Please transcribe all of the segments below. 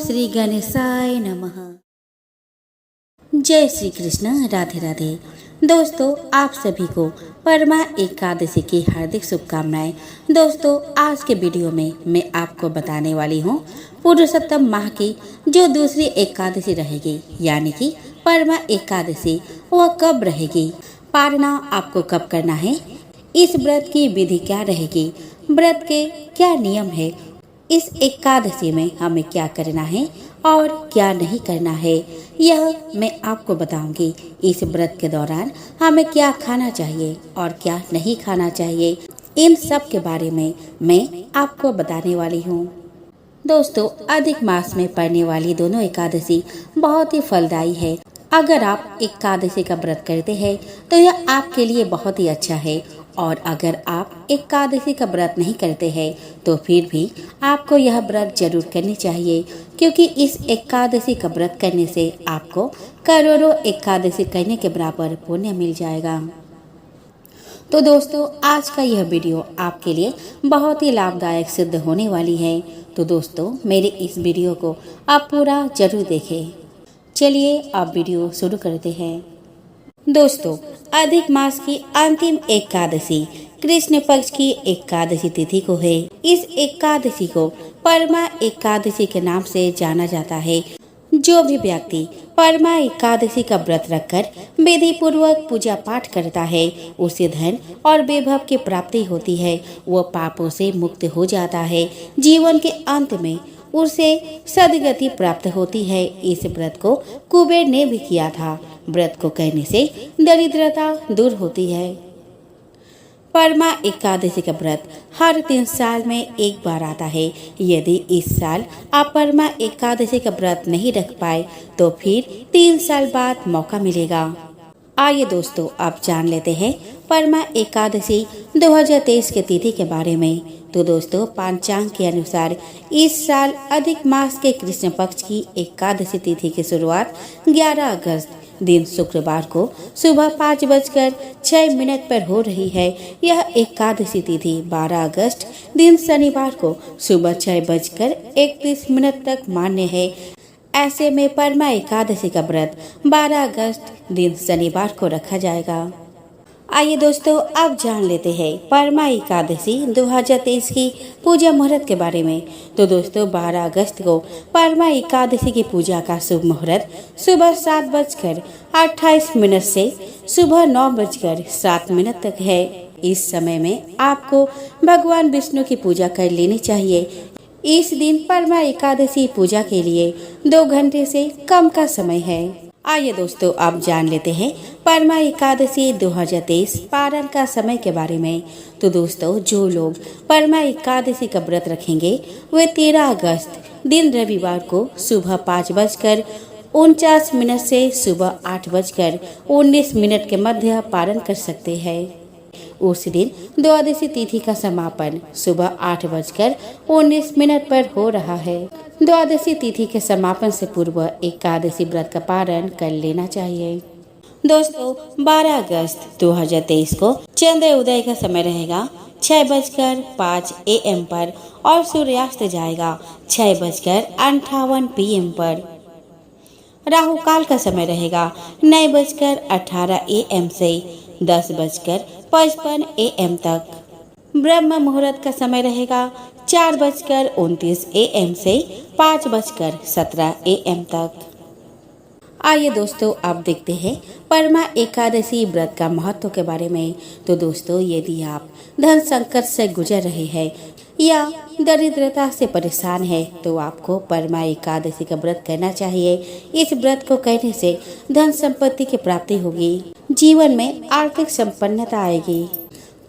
श्री गणेशाय नमः। जय श्री कृष्ण, राधे राधे। दोस्तों, आप सभी को परमा एकादशी की हार्दिक शुभकामनाएं। दोस्तों, आज के वीडियो में मैं आपको बताने वाली हूँ पुरुषोत्तम माह की जो दूसरी एकादशी रहेगी, यानी कि परमा एकादशी, वह कब रहेगी, पारना आपको कब करना है, इस व्रत की विधि क्या रहेगी, व्रत के क्या नियम है, इस एकादशी में हमें क्या करना है और क्या नहीं करना है, यह मैं आपको बताऊंगी। इस व्रत के दौरान हमें क्या खाना चाहिए और क्या नहीं खाना चाहिए, इन सब के बारे में मैं आपको बताने वाली हूँ। दोस्तों, अधिक मास में पड़ने वाली दोनों एकादशी बहुत ही फलदायी है। अगर आप एकादशी का व्रत करते हैं तो यह आपके लिए बहुत ही अच्छा है, और अगर आप एकादशी का व्रत नहीं करते हैं तो फिर भी आपको यह व्रत जरूर करनी चाहिए, क्योंकि इस एकादशी का व्रत करने से आपको करोड़ों एकादशी करने के बराबर पुण्य मिल जाएगा। तो दोस्तों, आज का यह वीडियो आपके लिए बहुत ही लाभदायक सिद्ध होने वाली है। तो दोस्तों, मेरे इस वीडियो को आप पूरा जरूर देखें। चलिए अब वीडियो शुरू करते हैं। दोस्तों, अधिक मास की अंतिम एकादशी कृष्ण पक्ष की एकादशी तिथि को है। इस एकादशी को परमा एकादशी के नाम से जाना जाता है। जो भी व्यक्ति परमा एकादशी का व्रत रखकर विधि पूर्वक पूजा पाठ करता है, उसे धन और वैभव की प्राप्ति होती है। वह पापों से मुक्त हो जाता है। जीवन के अंत में उसे सद्गति प्राप्त होती है। इस व्रत को कुबेर ने भी किया था। व्रत को करने से दरिद्रता दूर होती है। परमा एकादशी का व्रत हर 3 साल में एक बार आता है। यदि इस साल आप परमा एकादशी का व्रत नहीं रख पाए तो फिर 3 साल बाद मौका मिलेगा। आइए दोस्तों, अब जान लेते हैं परमा एकादशी 2023 के तिथि के बारे में। तो दोस्तों, पंचांग के अनुसार इस साल अधिक मास के कृष्ण पक्ष की एकादशी तिथि की शुरुआत 11 अगस्त दिन शुक्रवार को सुबह 5:06 पर हो रही है। यह एकादशी तिथि 12 अगस्त दिन शनिवार को सुबह 6:31 तक मान्य है। ऐसे में परमा एकादशी का व्रत 12 अगस्त दिन शनिवार को रखा जाएगा। आइए दोस्तों, अब जान लेते हैं परमा एकादशी 2023 की पूजा मुहूर्त के बारे में। तो दोस्तों, 12 अगस्त को परमा एकादशी की पूजा का शुभ मुहूर्त सुबह 7:28 से सुबह 9:07 तक है। इस समय में आपको भगवान विष्णु की पूजा कर लेनी चाहिए। इस दिन परमा एकादशी पूजा के लिए 2 घंटे से कम का समय है। आइए दोस्तों, अब जान लेते हैं परमा एकादशी 2023 पारण का समय के बारे में। तो दोस्तों, जो लोग परमा एकादशी का व्रत रखेंगे वे 13 अगस्त दिन रविवार को सुबह 5:49 से सुबह 8:19 के मध्य पारण कर सकते हैं। उस दिन द्वादशी तिथि का समापन सुबह 8:19 पर हो रहा है। द्वादशी तिथि के समापन से पूर्व एकादशी व्रत का पारण कर लेना चाहिए। दोस्तों, 12 अगस्त 2023 को चंद्र उदय का समय रहेगा 6:05 AM पर और सूर्यास्त जाएगा 6:58 PM पर। राहु काल का समय रहेगा 9:18 AM से 10:55 AM तक। ब्रह्म मुहूर्त का समय रहेगा 4:29 AM से 5:17 AM तक। आइए दोस्तों, अब देखते हैं परमा एकादशी व्रत का महत्व के बारे में। तो दोस्तों, यदि आप धन संकट से गुजर रहे हैं या दरिद्रता से परेशान है तो आपको परमा एकादशी का व्रत करना चाहिए। इस व्रत को करने से धन संपत्ति की प्राप्ति होगी, जीवन में आर्थिक संपन्नता आएगी।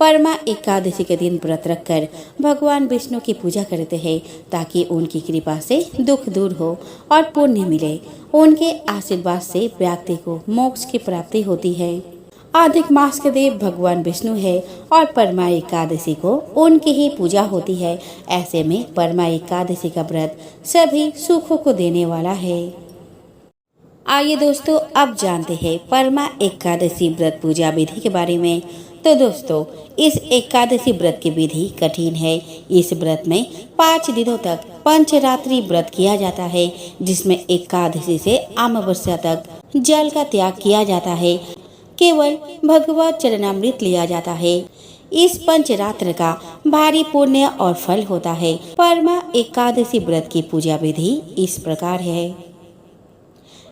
परमा एकादशी के दिन व्रत रखकर भगवान विष्णु की पूजा करते हैं ताकि उनकी कृपा से दुख दूर हो और पुण्य मिले। उनके आशीर्वाद से व्यक्ति को मोक्ष की प्राप्ति होती है। अधिक मास के देव भगवान विष्णु है और परमा एकादशी को उनकी ही पूजा होती है। ऐसे में परमा एकादशी का व्रत सभी सुखों को देने वाला है। आइए दोस्तों, अब जानते हैं परमा एकादशी व्रत पूजा विधि के बारे में। तो दोस्तों, इस एकादशी व्रत की विधि कठिन है। इस व्रत में 5 दिनों तक पंचरात्रि व्रत किया जाता है, जिसमें एकादशी से अमावस्या तक जल का त्याग किया जाता है। केवल भगवत चरणामृत लिया जाता है। इस पंचरात्र का भारी पुण्य और फल होता है। परमा एकादशी व्रत की पूजा विधि इस प्रकार है।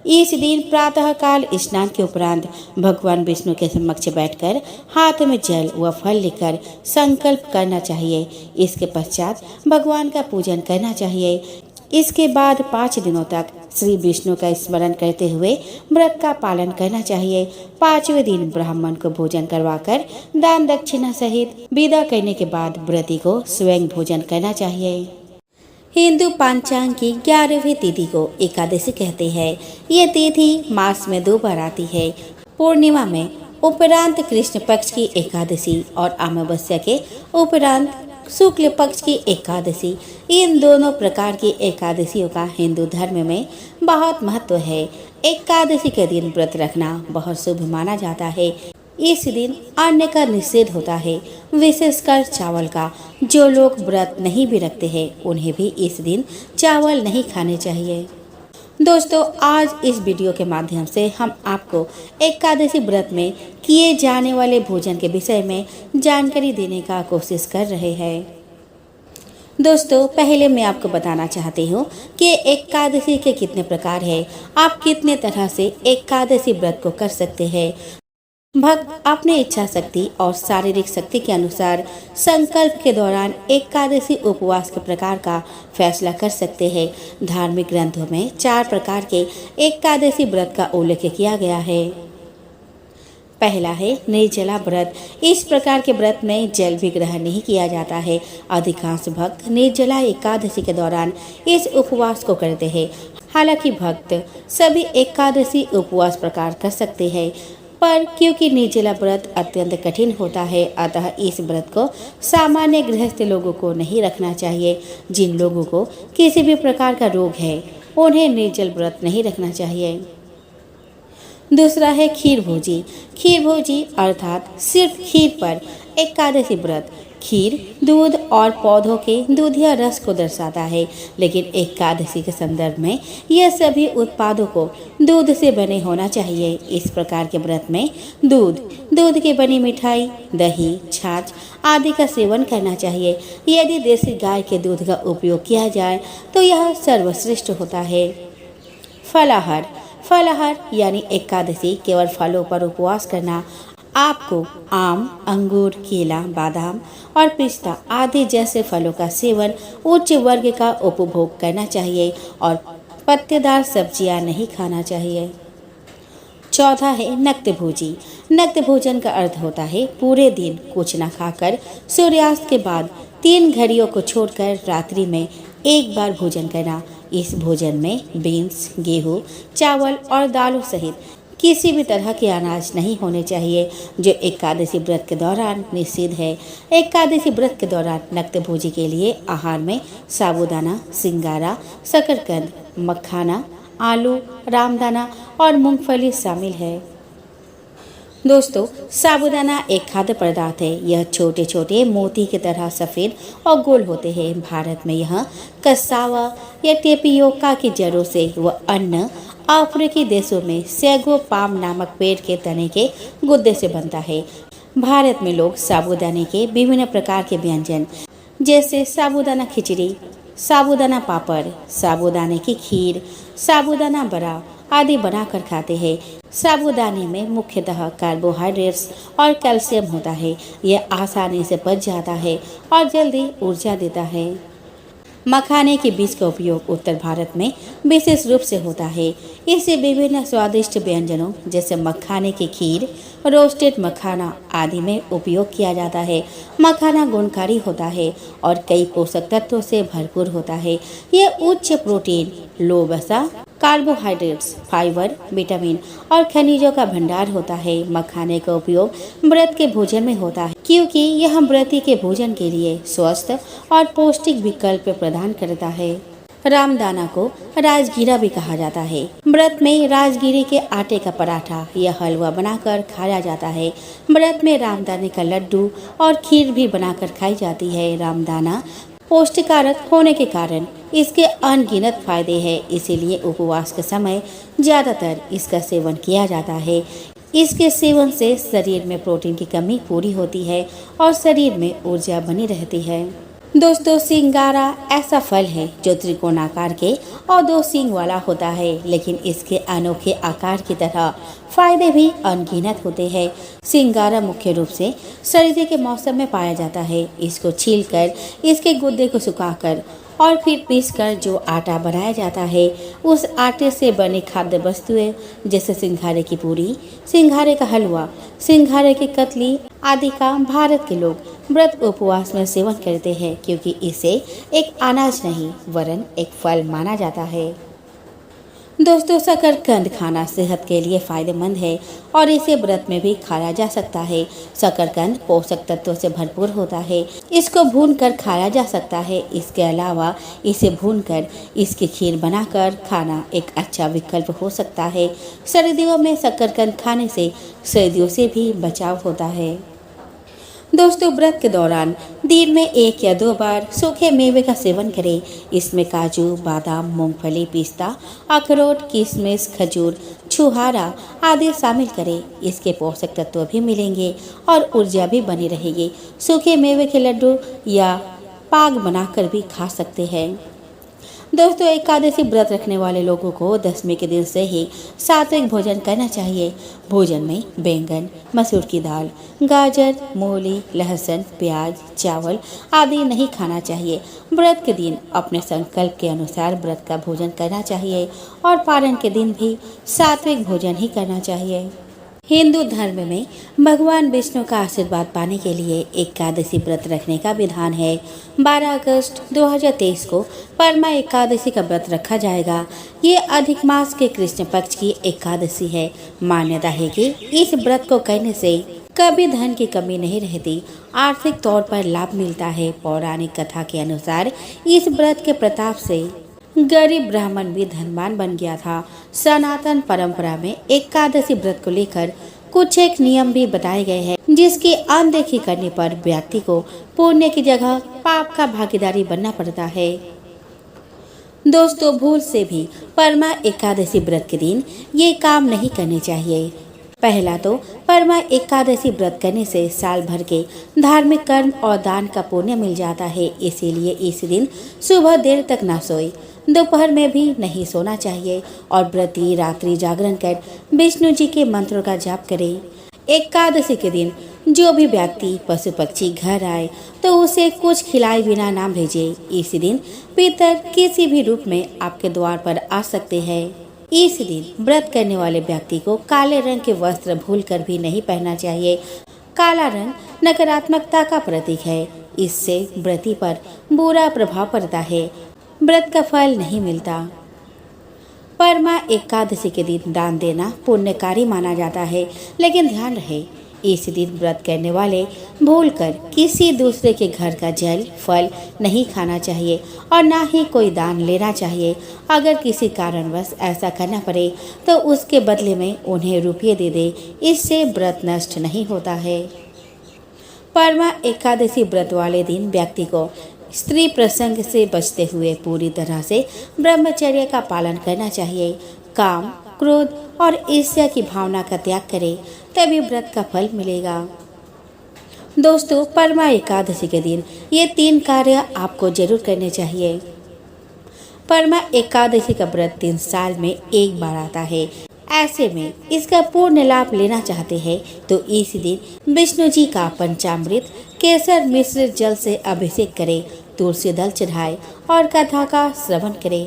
इस दिन प्रातः काल स्नान के उपरांत भगवान विष्णु के समक्ष बैठकर हाथ में जल व फल लेकर संकल्प करना चाहिए। इसके पश्चात भगवान का पूजन करना चाहिए। इसके बाद 5 दिनों तक श्री विष्णु का स्मरण करते हुए व्रत का पालन करना चाहिए। 5वें दिन ब्राह्मण को भोजन करवाकर दान दक्षिणा सहित विदा करने के बाद व्रती को स्वयं भोजन करना चाहिए। हिंदू पंचांग की 11वीं तिथि को एकादशी कहते हैं। ये तिथि मास में 2 बार आती है। पूर्णिमा में उपरांत कृष्ण पक्ष की एकादशी और अमावस्या के उपरांत शुक्ल पक्ष की एकादशी। इन दोनों प्रकार की एकादशियों का हिंदू धर्म में बहुत महत्व है। एकादशी के दिन व्रत रखना बहुत शुभ माना जाता है। इस दिन अन्न का निषेध होता है, विशेषकर चावल का। जो लोग व्रत नहीं भी रखते हैं, उन्हें भी इस दिन चावल नहीं खाने चाहिए। दोस्तों, आज इस वीडियो के माध्यम से हम आपको एकादशी व्रत में किए जाने वाले भोजन के विषय में जानकारी देने का कोशिश कर रहे हैं। दोस्तों, पहले मैं आपको बताना चाहती हूँ कि एकादशी के कितने प्रकार हैं। आप कितने तरह से एकादशी व्रत को कर सकते हैं। भक्त अपने इच्छा शक्ति और शारीरिक शक्ति के अनुसार संकल्प के दौरान एकादशी उपवास के प्रकार का फैसला कर सकते हैं। धार्मिक ग्रंथों में 4 प्रकार के एकादशी व्रत का उल्लेख किया गया है। पहला है निर्जला व्रत। इस प्रकार के व्रत में जल भी ग्रहण नहीं किया जाता है। अधिकांश भक्त निर्जला एकादशी के दौरान इस उपवास को करते हैं। हालांकि भक्त सभी एकादशी उपवास प्रकार कर सकते हैं, पर क्योंकि निर्जला व्रत अत्यंत कठिन होता है, अतः इस व्रत को सामान्य गृहस्थ लोगों को नहीं रखना चाहिए। जिन लोगों को किसी भी प्रकार का रोग है, उन्हें निर्जल व्रत नहीं रखना चाहिए। दूसरा है खीर भोजी। खीर भोजी अर्थात सिर्फ खीर पर एकादशी व्रत। खीर दूध और पौधों के दूधिया रस को दर्शाता है, लेकिन एकादशी के संदर्भ में यह सभी उत्पादों को दूध से बने होना चाहिए। इस प्रकार के व्रत में दूध की बनी मिठाई, दही, छाछ आदि का सेवन करना चाहिए। यदि देसी गाय के दूध का उपयोग किया जाए तो यह सर्वश्रेष्ठ होता है। फलाहार यानी एकादशी केवल फलों पर उपवास करना। आपको आम, अंगूर, केला, बादाम और पिस्ता आदि जैसे फलों का सेवन उच्च वर्ग का उपभोग करना चाहिए और पत्तेदार सब्जियां नहीं खाना चाहिए। चौथा है नक्त भोजी। नक्त भोजन का अर्थ होता है पूरे दिन कुछ न खाकर सूर्यास्त के बाद 3 घड़ियों को छोड़कर रात्रि में एक बार भोजन करना। इस भोजन में बीन्स, गेहूं, चावल और दालों सहित किसी भी तरह के अनाज नहीं होने चाहिए, जो एकादशी व्रत के दौरान निषिद्ध है। एकादशी व्रत के दौरान नक्त भोजी के लिए आहार में साबूदाना, सिंगारा, शकरकंद, मखाना, आलू, रामदाना और मूंगफली शामिल है। दोस्तों, साबूदाना एक खाद्य पदार्थ है। यह छोटे छोटे मोती की तरह सफ़ेद और गोल होते हैं। भारत में यह कसावा या टेपियोका की जड़ों से व अन्य अफ्रीकी देशों में सैगो पाम नामक पेड़ के तने के गुद्दे से बनता है। भारत में लोग साबूदाने के विभिन्न प्रकार के व्यंजन जैसे साबूदाना खिचड़ी, साबूदाना पापड़, साबूदाने की खीर, साबूदाना बड़ा आदि बनाकर खाते हैं। साबूदाने में मुख्यतः कार्बोहाइड्रेट्स और कैल्शियम होता है। यह आसानी से पच जाता है और जल्दी ऊर्जा देता है। मखाने के बीज का उपयोग उत्तर भारत में विशेष रूप से होता है। इसे विभिन्न स्वादिष्ट व्यंजनों जैसे मखाने की खीर, रोस्टेड मखाना आदि में उपयोग किया जाता है। मखाना गुणकारी होता है और कई पोषक तत्वों से भरपूर होता है। यह उच्च प्रोटीन, लो वसा, कार्बोहाइड्रेट्स, फाइबर, विटामिन और खनिजों का भंडार होता है। मखाने का उपयोग व्रत के भोजन में होता है, क्योंकि यह व्रती के भोजन के लिए स्वस्थ और पौष्टिक विकल्प प्रदान करता है। रामदाना को राजगीरा भी कहा जाता है। व्रत में राजगीरे के आटे का पराठा या हलवा बनाकर खाया जाता है। व्रत में रामदाने का लड्डू और खीर भी बनाकर खाई जाती है। रामदाना पौष्टिकारक होने के कारण इसके अनगिनत फायदे हैं, इसीलिए उपवास के समय ज्यादातर इसका सेवन किया जाता है। इसके सेवन से शरीर में प्रोटीन की कमी पूरी होती है और शरीर में ऊर्जा बनी रहती है। दोस्तों, सिंगारा ऐसा फल है जो त्रिकोणाकार के और 2 सींग वाला होता है, लेकिन इसके अनोखे आकार की तरह फायदे भी अनगिनत होते हैं। सिंगारा मुख्य रूप से सर्दी के मौसम में पाया जाता है। इसको छीलकर इसके गुद्दे को सुखाकर और फिर पीसकर जो आटा बनाया जाता है, उस आटे से बने खाद्य वस्तुएं जैसे सिंघारे की पूरी, सिंघारे का हलवा, सिंघारे की कतली आदि का भारत के लोग व्रत उपवास में सेवन करते हैं, क्योंकि इसे एक अनाज नहीं वरन एक फल माना जाता है। दोस्तों, शकरकंद खाना सेहत के लिए फायदेमंद है और इसे व्रत में भी खाया जा सकता है। शकरकंद पोषक तत्वों से भरपूर होता है। इसको भूनकर खाया जा सकता है। इसके अलावा इसे भूनकर इसकी खीर बनाकर खाना एक अच्छा विकल्प हो सकता है। सर्दियों में शकरकंद खाने से सर्दियों से भी बचाव होता है। दोस्तों, व्रत के दौरान दिन में 1 या 2 बार सूखे मेवे का सेवन करें। इसमें काजू, बादाम, मूंगफली, पिस्ता, अखरोट, किशमिश, खजूर, छुहारा आदि शामिल करें। इसके पोषक तत्व भी मिलेंगे और ऊर्जा भी बनी रहेगी। सूखे मेवे के लड्डू या पाग बनाकर भी खा सकते हैं। दोस्तों, एकादशी व्रत रखने वाले लोगों को दशमी के दिन से ही सात्विक भोजन करना चाहिए। भोजन में बैंगन, मसूर की दाल, गाजर, मूली, लहसुन, प्याज, चावल आदि नहीं खाना चाहिए। व्रत के दिन अपने संकल्प के अनुसार व्रत का भोजन करना चाहिए और पारण के दिन भी सात्विक भोजन ही करना चाहिए। हिंदू धर्म में भगवान विष्णु का आशीर्वाद पाने के लिए एकादशी व्रत रखने का विधान है। 12 अगस्त 2023 को परमा एकादशी का व्रत रखा जाएगा। ये अधिक मास के कृष्ण पक्ष की एकादशी है। मान्यता है कि इस व्रत को करने से कभी धन की कमी नहीं रहती, आर्थिक तौर पर लाभ मिलता है। पौराणिक कथा के अनुसार इस व्रत के प्रताप से गरीब ब्राह्मण भी धनवान बन गया था। सनातन परंपरा में एकादशी व्रत को लेकर कुछ एक नियम भी बताए गए हैं, जिसकी अनदेखी करने पर व्यक्ति को पुण्य की जगह पाप का भागीदारी बनना पड़ता है। दोस्तों, भूल से भी परमा एकादशी व्रत के दिन ये काम नहीं करने चाहिए। पहला तो परमा एकादशी व्रत करने से साल भर के धार्मिक कर्म और दान का पुण्य मिल जाता है। इसीलिए इस दिन सुबह देर तक ना सोए, दोपहर में भी नहीं सोना चाहिए और व्रती रात्रि जागरण कर विष्णु जी के मंत्रों का जाप करें। एकादशी के दिन जो भी व्यक्ति पशु पक्षी घर आए तो उसे कुछ खिलाए बिना ना भेजे। इस दिन पितर किसी भी रूप में आपके द्वार पर आ सकते हैं। इस दिन व्रत करने वाले व्यक्ति को काले रंग के वस्त्र भूलकर भी नहीं पहनना चाहिए। काला रंग नकारात्मकता का प्रतीक है। इससे व्रती पर बुरा प्रभाव पड़ता है, व्रत का फल नहीं मिलता। परमा एकादशी के दिन दान देना पुण्यकारी माना जाता है, लेकिन ध्यान रहे इस दिन व्रत करने वाले भूलकर किसी दूसरे के घर का जल फल नहीं खाना चाहिए और ना ही कोई दान लेना चाहिए। अगर किसी कारणवश ऐसा करना पड़े तो उसके बदले में उन्हें रुपये दे दे, इससे व्रत नष्ट नहीं होता है। परमा एकादशी व्रत वाले दिन व्यक्ति को स्त्री प्रसंग से बचते हुए पूरी तरह से ब्रह्मचर्य का पालन करना चाहिए। काम, क्रोध और ईर्ष्या की भावना का त्याग करें, तभी व्रत का फल मिलेगा। दोस्तों, परमा एकादशी के दिन ये 3 कार्य आपको जरूर करने चाहिए। परमा एकादशी का व्रत 3 साल में 1 बार आता है। ऐसे में इसका पूर्ण लाभ लेना चाहते हैं तो इस दिन विष्णु जी का पंचामृत केसर मिश्र जल से अभिषेक करें, तुलसी दल चढ़ाए और कथा का श्रवण करें।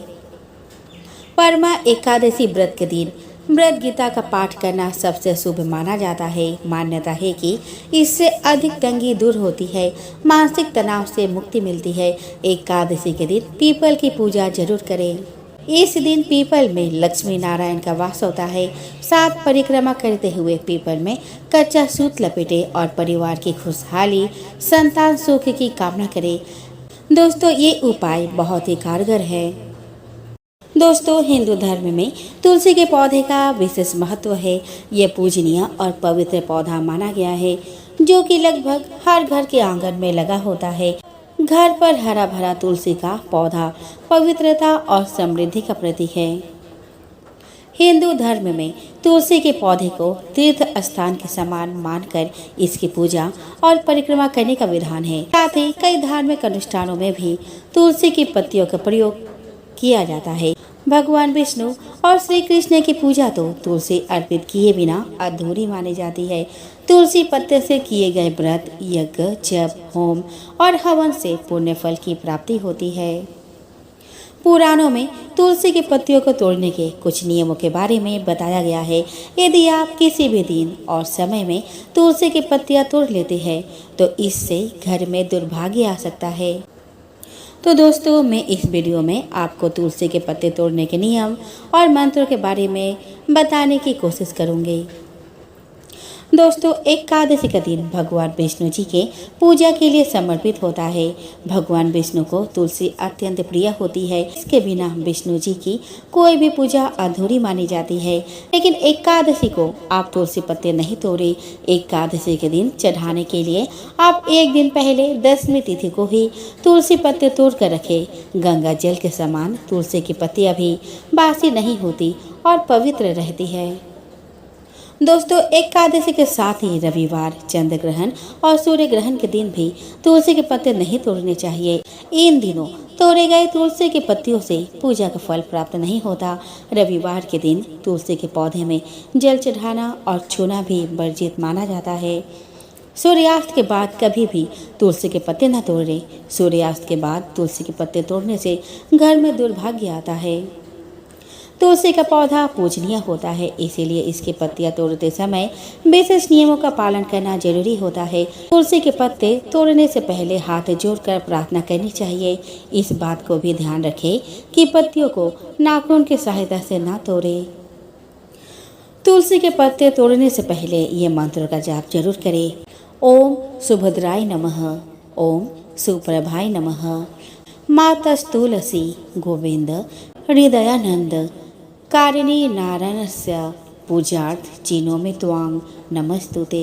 परमा एकादशी व्रत के दिन व्रत गीता का पाठ करना सबसे शुभ माना जाता है। मान्यता है कि इससे अधिक तंगी दूर होती है, मानसिक तनाव से मुक्ति मिलती है। एकादशी के दिन पीपल की पूजा जरूर करें। इस दिन पीपल में लक्ष्मी नारायण का वास होता है। 7 परिक्रमा करते हुए पीपल में कच्चा सूत लपेटे और परिवार की खुशहाली, संतान सुख की कामना करें। दोस्तों, ये उपाय बहुत ही कारगर है। दोस्तों, हिंदू धर्म में तुलसी के पौधे का विशेष महत्व है। यह पूजनीय और पवित्र पौधा माना गया है, जो कि लगभग हर घर के आंगन में लगा होता है। घर पर हरा भरा तुलसी का पौधा पवित्रता और समृद्धि का प्रतीक है। हिंदू धर्म में तुलसी के पौधे को तीर्थ स्थान के समान मानकर इसकी पूजा और परिक्रमा करने का विधान है। साथ ही कई धार्मिक अनुष्ठानों में भी तुलसी की पत्तियों का प्रयोग किया जाता है। भगवान विष्णु और श्री कृष्ण की पूजा तो तुलसी अर्पित किए बिना अधूरी मानी जाती है। तुलसी पत्ते से किए गए व्रत, यज्ञ, जप, होम और हवन से पुण्य फल की प्राप्ति होती है। पुराणों में तुलसी की पत्तियों को तोड़ने के कुछ नियमों के बारे में बताया गया है। यदि आप किसी भी दिन और समय में तुलसी की पत्तियां तोड़ लेते हैं तो इससे घर में दुर्भाग्य आ सकता है। तो दोस्तों, मैं इस वीडियो में आपको तुलसी के पत्ते तोड़ने के नियम और मंत्रों के बारे में बताने की कोशिश करूंगी। दोस्तों, एकादशी का दिन भगवान विष्णु जी के पूजा के लिए समर्पित होता है। भगवान विष्णु को तुलसी अत्यंत प्रिय होती है। इसके बिना विष्णु जी की कोई भी पूजा अधूरी मानी जाती है। लेकिन एकादशी को आप तुलसी पत्ते नहीं तोड़े। एकादशी के दिन चढ़ाने के लिए आप एक दिन पहले 10वीं तिथि को ही तुलसी पत्ते तोड़ कर रखें। गंगा जल के समान तुलसी की पत्तियां भी बासी नहीं होती और पवित्र रहती है। दोस्तों, एकादशी के साथ ही रविवार, चंद्र ग्रहण और सूर्य ग्रहण के दिन भी तुलसी के पत्ते नहीं तोड़ने चाहिए। इन दिनों तोड़े गए तुलसी की पत्तियों से पूजा का फल प्राप्त नहीं होता। रविवार के दिन तुलसी के पौधे में जल चढ़ाना और छूना भी वर्जित माना जाता है। सूर्यास्त के बाद कभी भी तुलसी के पत्ते न तोड़ें। सूर्यास्त के बाद तुलसी के पत्ते तोड़ने से घर में दुर्भाग्य आता है। तुलसी का पौधा पूजनीय होता है, इसीलिए इसकी पत्तियां तोड़ते समय विशेष नियमों का पालन करना जरूरी होता है। तुलसी के पत्ते तोड़ने से पहले हाथ जोड़कर प्रार्थना करनी चाहिए। इस बात को भी ध्यान रखें कि पत्तियों को नाखून की सहायता से न तोड़ें। तुलसी के पत्ते तोड़ने से पहले ये मंत्र का जाप जरूर करें। ओम सुभद्राय नमः, ओम सुप्रभाय नमः, मातस्तुलसी गोविंद हृदयानंद कारिणी नारायणस्य पूजार्थ चिनोमि त्वां नमस्तुते।